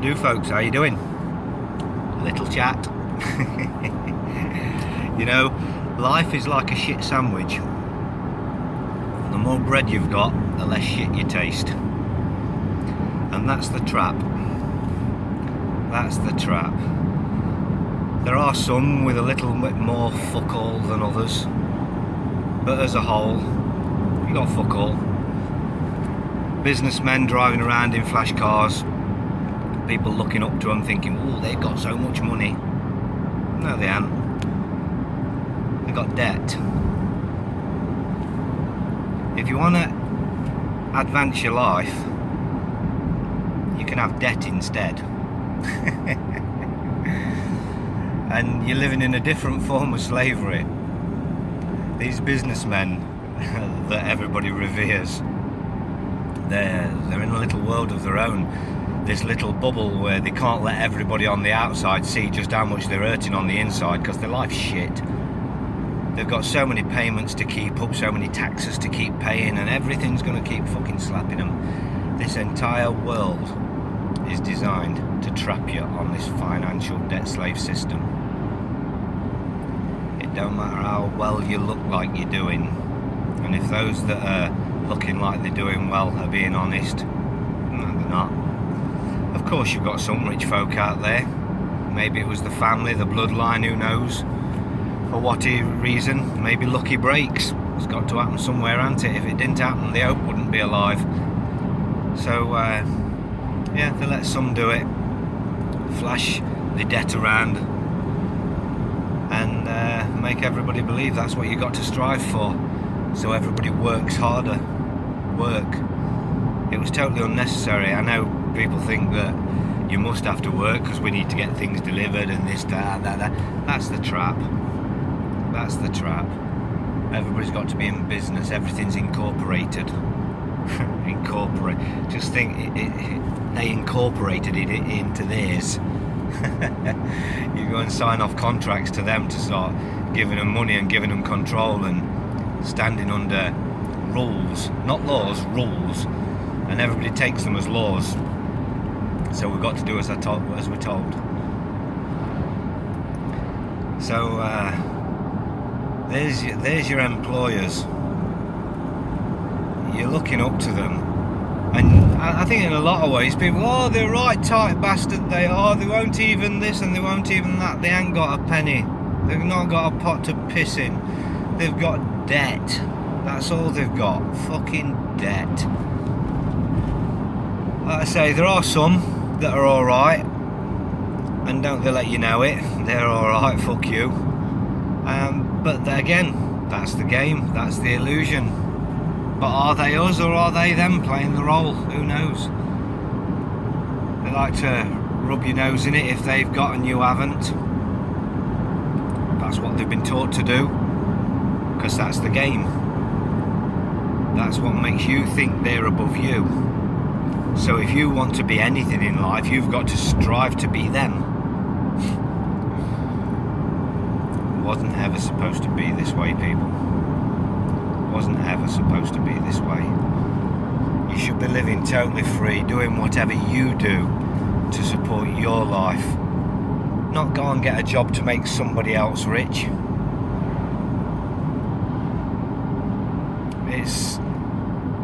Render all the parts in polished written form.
do, folks? How you doing? Little chat. You know, life is like a shit sandwich. The more bread you've got, the less shit you taste. And that's the trap. That's the trap. There are some with a little bit more fuck all than others, but as a whole, you got fuck all. Businessmen driving around in flash cars, people looking up to them thinking, oh, they've got so much money. No, they haven't. They've got debt. If you want to advance your life, you can have debt instead. And you're living in a different form of slavery. These businessmen that everybody reveres, they're in a little world of their own. This little bubble where they can't let everybody on the outside see just how much they're hurting on the inside, because their life's shit. They've got so many payments to keep up, so many taxes to keep paying, and everything's going to keep fucking slapping them. This entire world is designed to trap you on this financial debt slave system. It don't matter how well you look like you're doing, and if those that are looking like they're doing well are being honest, no, they're not. Of course you've got some rich folk out there. Maybe it was the family, the bloodline, who knows? For what reason? Maybe lucky breaks. It's got to happen somewhere, hasn't it? If it didn't happen, the hope wouldn't be alive. So, yeah, they let some do it. Flash the debt around and make everybody believe that's what you got to strive for. So everybody works harder. Work. It was totally unnecessary. I know people think that you must have to work because we need to get things delivered and this, that. That's the trap. That's the trap. Everybody's got to be in business. Everything's incorporated. Incorporate. Just think, they incorporated it into theirs. You go and sign off contracts to them to start giving them money and giving them control and standing under rules, not laws, rules, and everybody takes them as laws. So we've got to do as we're told. So there's your employers. You're looking up to them, and I think in a lot of ways people, oh, they're right tight bastard they are, they won't even this and they won't even that, they ain't got a penny, they've not got a pot to piss in, they've got debt, that's all they've got, fucking debt. Like I say, there are some that are alright, and don't they let you know it, they're alright, fuck you. But again, that's the game, that's the illusion. But are they us or are they them playing the role? Who knows? They like to rub your nose in it if they've got and you haven't. That's what they've been taught to do, because that's the game. That's what makes you think they're above you. So if you want to be anything in life, you've got to strive to be them. It wasn't ever supposed to be this way, people. Wasn't ever supposed to be this way. You should be living totally free, doing whatever you do to support your life. Not go and get a job to make somebody else rich.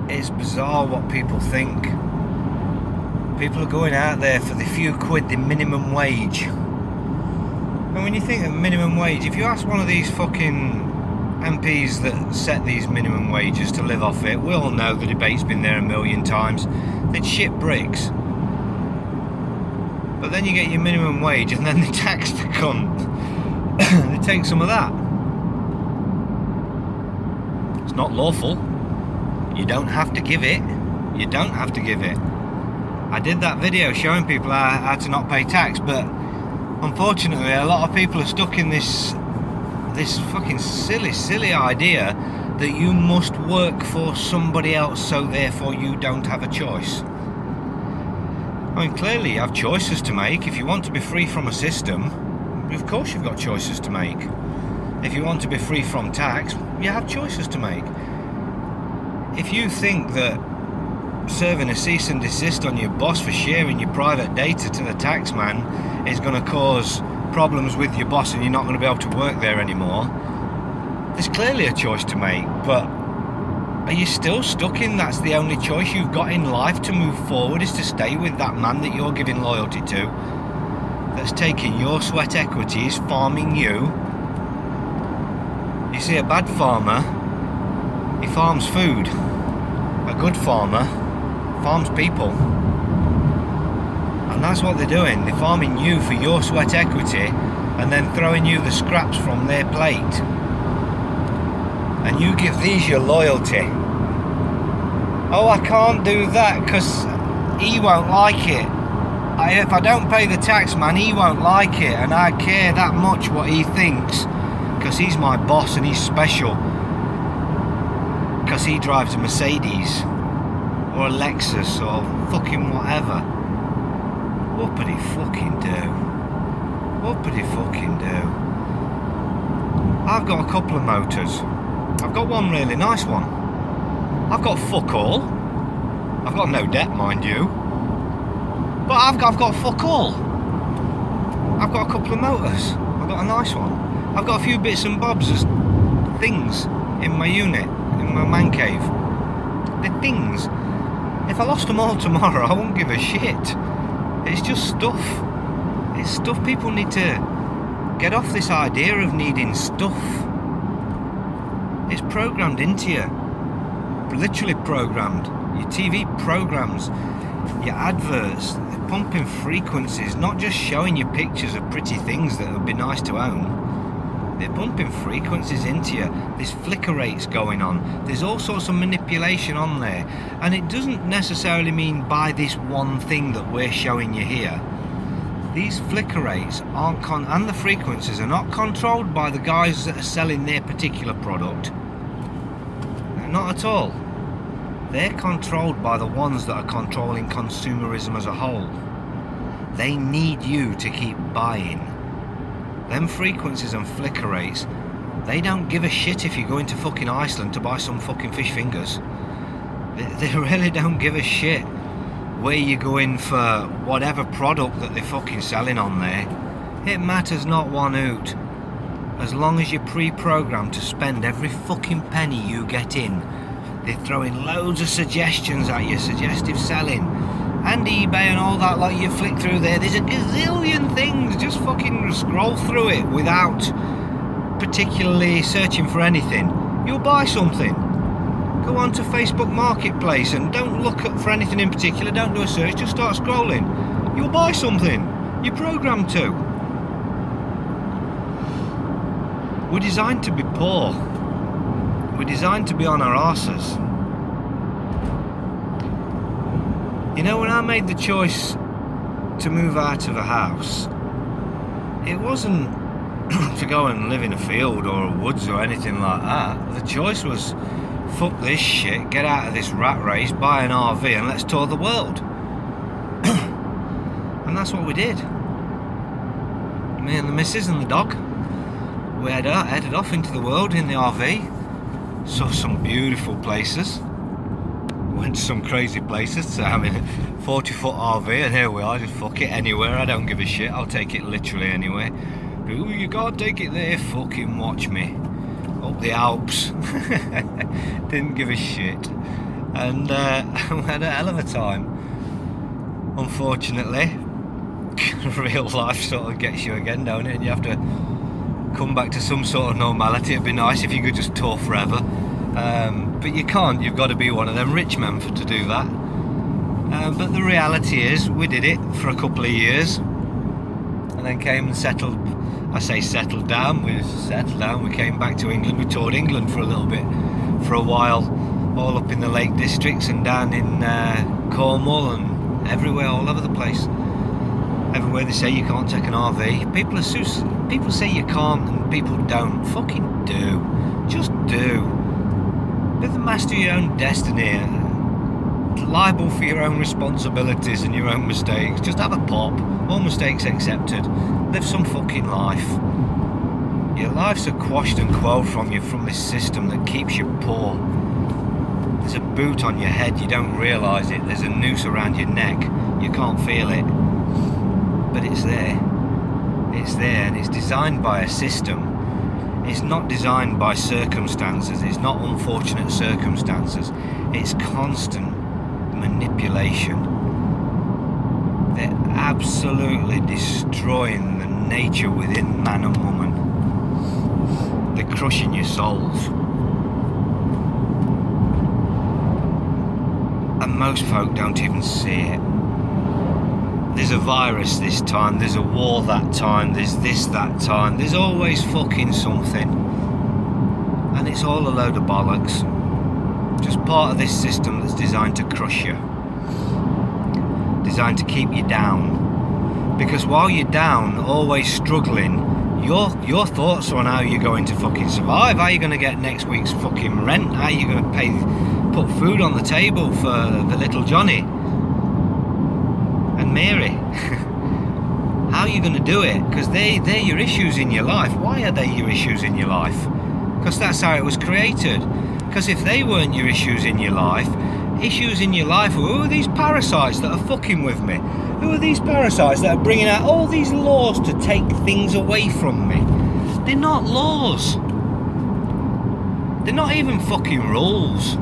It's bizarre what people think. People are going out there for the few quid, the minimum wage. And when you think of minimum wage, if you ask one of these fucking MPs that set these minimum wages to live off it, we all know the debate's been there a million times, they'd shit bricks. But then you get your minimum wage and then they tax the cunt. They take some of that. It's not lawful. You don't have to give it. You don't have to give it. I did that video showing people how to not pay tax, but unfortunately a lot of people are stuck in this fucking silly idea that you must work for somebody else, so therefore you don't have a choice. I mean, clearly you have choices to make. If you want to be free from a system, of course you've got choices to make. If you want to be free from tax, you have choices to make. If you think that serving a cease and desist on your boss for sharing your private data to the taxman is going to cause problems with your boss and you're not going to be able to work there anymore, there's clearly a choice to make. But are you still stuck in that's the only choice you've got in life to move forward, is to stay with that man that you're giving loyalty to, that's taking your sweat equities, farming you? You see, a bad farmer, he farms food. A good farmer farms people. And that's what they're doing. They're farming you for your sweat equity and then throwing you the scraps from their plate. And you give these your loyalty. Oh, I can't do that because he won't like it. If I don't pay the tax man, he won't like it, and I care that much what he thinks because he's my boss and he's special because he drives a Mercedes or a Lexus or fucking whatever. What would he fucking do? What would he fucking do? I've got a couple of motors. I've got one really nice one. I've got fuck all. I've got no debt, mind you. But I've got fuck all. I've got a couple of motors. I've got a nice one. I've got a few bits and bobs as things in my unit, in my man cave. They're things. If I lost them all tomorrow, I wouldn't give a shit. It's just stuff. It's stuff. People need to get off this idea of needing stuff. It's programmed into you. Literally programmed. Your TV programs, your adverts, they're pumping frequencies, not just showing you pictures of pretty things that would be nice to own. They're pumping frequencies into you. There's flicker rates going on. There's all sorts of manipulation on there. And it doesn't necessarily mean buy this one thing that we're showing you here. These flicker rates aren't and the frequencies are not controlled by the guys that are selling their particular product. Not at all. They're controlled by the ones that are controlling consumerism as a whole. They need you to keep buying. Them frequencies and flicker rates, they don't give a shit if you go into fucking Iceland to buy some fucking fish fingers. They really don't give a shit where you go in for whatever product that they're fucking selling on there. It matters not one hoot. As long as you're pre-programmed to spend every fucking penny you get in. They're throwing loads of suggestions at you, suggestive selling, and eBay and all that, like you flick through there. There's a gazillion things. Just fucking scroll through it without particularly searching for anything. You'll buy something. Go on to Facebook Marketplace and don't look for anything in particular. Don't do a search. Just start scrolling. You'll buy something. You're programmed to. We're designed to be poor. We're designed to be on our arses. You know, when I made the choice to move out of a house, it wasn't to go and live in a field or a woods or anything like that. The choice was, fuck this shit, get out of this rat race, buy an RV and let's tour the world. And that's what we did. Me and the missus and the dog. We headed off into the world in the RV. Saw some beautiful places. Went to some crazy places. So I'm in a 40-foot RV and here we are. Just fuck it, anywhere. I don't give a shit. I'll take it literally anywhere. Ooh, you can't take it there. Fucking watch me. Up the Alps. Didn't give a shit. And we had a hell of a time. Unfortunately, real life sort of gets you again, don't it? And you have to come back to some sort of normality. It'd be nice if you could just tour forever, but you can't. You've got to be one of them rich men to do that. But the reality is we did it for a couple of years and then came and settled. I say settled down. We settled down. We came back to England. We toured England for a little bit, for a while, all up in the Lake Districts and down in Cornwall and everywhere, all over the place. Everywhere they say you can't take an RV. People say you can't and people don't. Fucking do. Just do. Be the master of your own destiny. Liable for your own responsibilities and your own mistakes. Just have a pop. All mistakes accepted. Live some fucking life. Your lives are quashed and quelled from you from this system that keeps you poor. There's a boot on your head, you don't realise it. There's a noose around your neck, you can't feel it. But it's there. It's there, and it's designed by a system. It's not designed by circumstances. It's not unfortunate circumstances. It's constant manipulation. They're absolutely destroying the nature within man and woman. They're crushing your souls. And most folk don't even see it. There's a virus this time, there's a war that time, there's this that time, there's always fucking something. And it's all a load of bollocks. Just part of this system that's designed to crush you. Designed to keep you down. Because while you're down, always struggling, your thoughts on how you're going to fucking survive, how you're going to get next week's fucking rent, how you're going to put food on the table for the little Johnny and Mary. How are you going to do it? Because they're your issues in your life. Why are they your issues in your life? Because that's how it was created. Because if they weren't your issues in your life, who are these parasites that are fucking with me? Who are these parasites that are bringing out all these laws to take things away from me? They're not laws. They're not even fucking rules.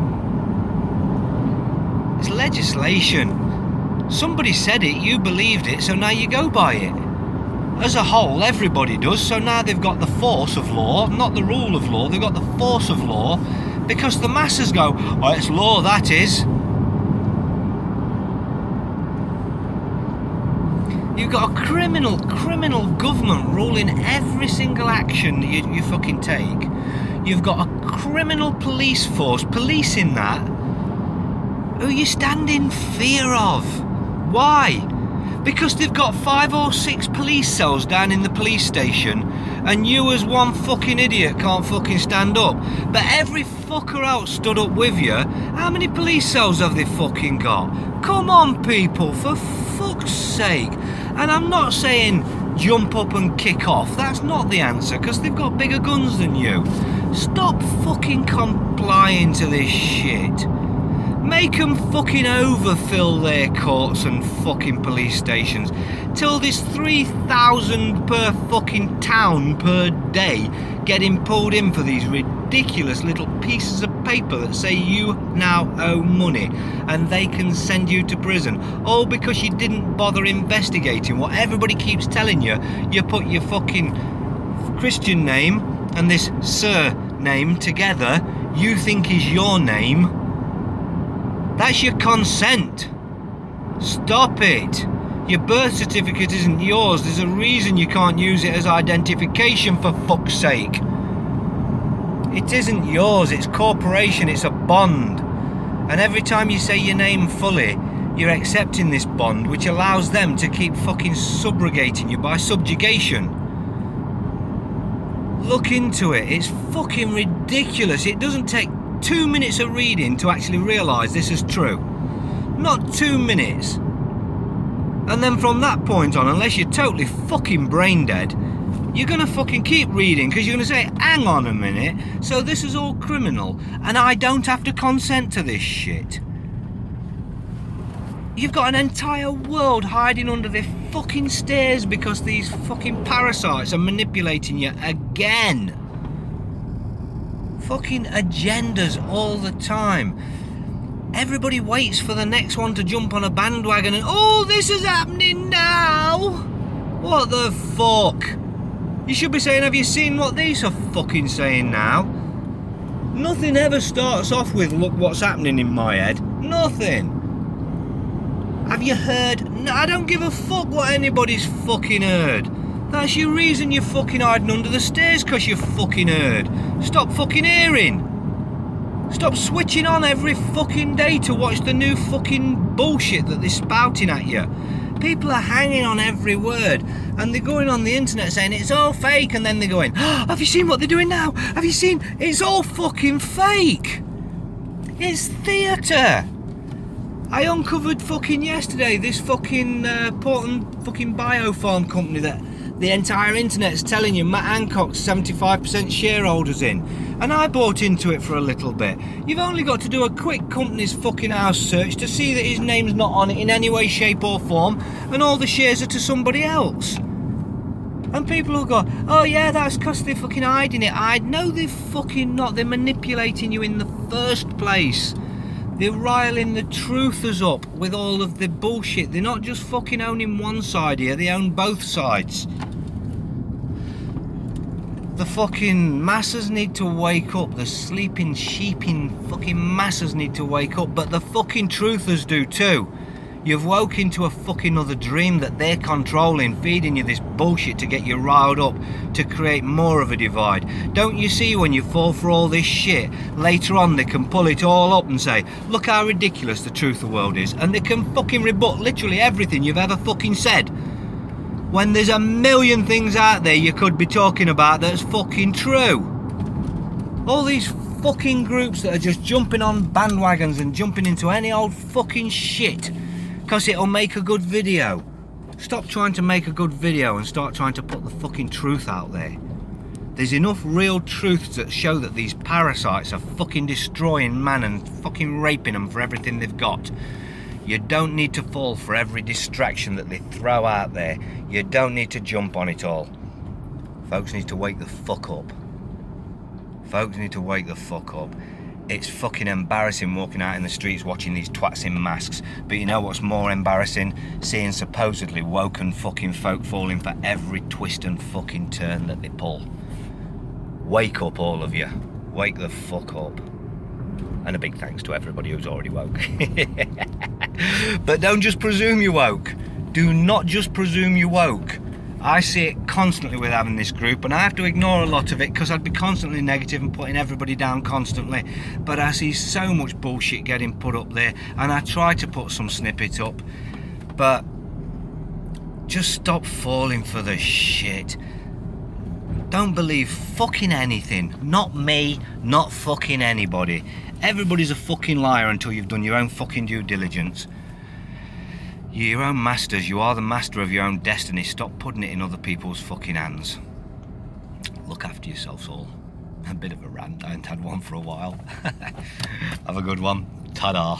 It's legislation. Somebody said it, you believed it, so now you go by it. As a whole, everybody does, so now they've got the force of law, not the rule of law, they've got the force of law, because the masses go, oh, it's law, that is. You've got a criminal government ruling every single action that you fucking take. You've got a criminal police force policing that, who you stand in fear of. Why? Because they've got 5 or 6 police cells down in the police station, and you as one fucking idiot can't fucking stand up. But every fucker else stood up with you. How many police cells have they fucking got? Come on, people, for fuck's sake. And I'm not saying jump up and kick off. That's not the answer, because they've got bigger guns than you. Stop fucking complying to this shit. Make them fucking overfill their courts and fucking police stations till there's 3,000 per fucking town per day getting pulled in for these ridiculous little pieces of paper that say you now owe money and they can send you to prison, all because you didn't bother investigating what everybody keeps telling you. You put your fucking Christian name and this surname together, you think is your name. That's your consent. Stop it. Your birth certificate isn't yours. There's a reason you can't use it as identification, for fuck's sake. It isn't yours. It's corporation. It's a bond. And every time you say your name fully, you're accepting this bond, which allows them to keep fucking subrogating you by subjugation. Look into it. It's fucking ridiculous. It doesn't take 2 minutes of reading to actually realise this is true. Not 2 minutes. And then from that point on, unless you're totally fucking brain dead, you're gonna fucking keep reading, because you're gonna say, hang on a minute, so this is all criminal and I don't have to consent to this shit. You've got an entire world hiding under their fucking stairs because these fucking parasites are manipulating you again. Fucking agendas all the time. Everybody waits for the next one to jump on a bandwagon and, oh, this is happening now. What the fuck? You should be saying, have you seen what these are fucking saying now? Nothing ever starts off with, look what's happening in my head. Nothing. Have you heard? No, I don't give a fuck what anybody's fucking heard. That's your reason you're fucking hiding under the stairs, because you fucking heard. Stop fucking hearing. Stop switching on every fucking day to watch the new fucking bullshit that they're spouting at you. People are hanging on every word, and they're going on the internet saying it's all fake, and then they're going, oh, have you seen what they're doing now? Have you seen? It's all fucking fake. It's theatre. I uncovered fucking yesterday this fucking Portland fucking biofarm company that the entire internet's telling you Matt Hancock's 75% shareholders in, and I bought into it for a little bit. You've only got to do a quick company's fucking house search to see that his name's not on it in any way, shape or form, and all the shares are to somebody else. And people will go, oh yeah, that's because they're fucking hiding it. No, they're fucking not. They're manipulating you in the first place. They're riling the truthers up with all of the bullshit. They're not just fucking owning one side here, they own both sides. The fucking masses need to wake up. The sleeping, sheeping fucking masses need to wake up. But the fucking truthers do too. You've woke into a fucking other dream that they're controlling, feeding you this bullshit to get you riled up, to create more of a divide. Don't you see when you fall for all this shit, later on they can pull it all up and say, look how ridiculous the truth of the world is, and they can fucking rebut literally everything you've ever fucking said. When there's a million things out there you could be talking about that's fucking true. All these fucking groups that are just jumping on bandwagons and jumping into any old fucking shit because it'll make a good video. Stop trying to make a good video and start trying to put the fucking truth out there. There's enough real truths that show that these parasites are fucking destroying man and fucking raping them for everything they've got. You don't need to fall for every distraction that they throw out there. You don't need to jump on it all. Folks need to wake the fuck up. Folks need to wake the fuck up. It's fucking embarrassing walking out in the streets watching these twats in masks. But you know what's more embarrassing? Seeing supposedly woken fucking folk falling for every twist and fucking turn that they pull. Wake up, all of you. Wake the fuck up. And a big thanks to everybody who's already woke. But don't just presume you woke. Do not just presume you woke. I see it constantly with having this group, and I have to ignore a lot of it because I'd be constantly negative and putting everybody down constantly. But I see so much bullshit getting put up there, and I try to put some snippet up. But just stop falling for the shit. Don't believe fucking anything. Not me, not fucking anybody. Everybody's a fucking liar until you've done your own fucking due diligence. You're your own masters. You are the master of your own destiny. Stop putting it in other people's fucking hands. Look after yourselves all. A bit of a rant. I haven't had one for a while. Have a good one. Ta-da.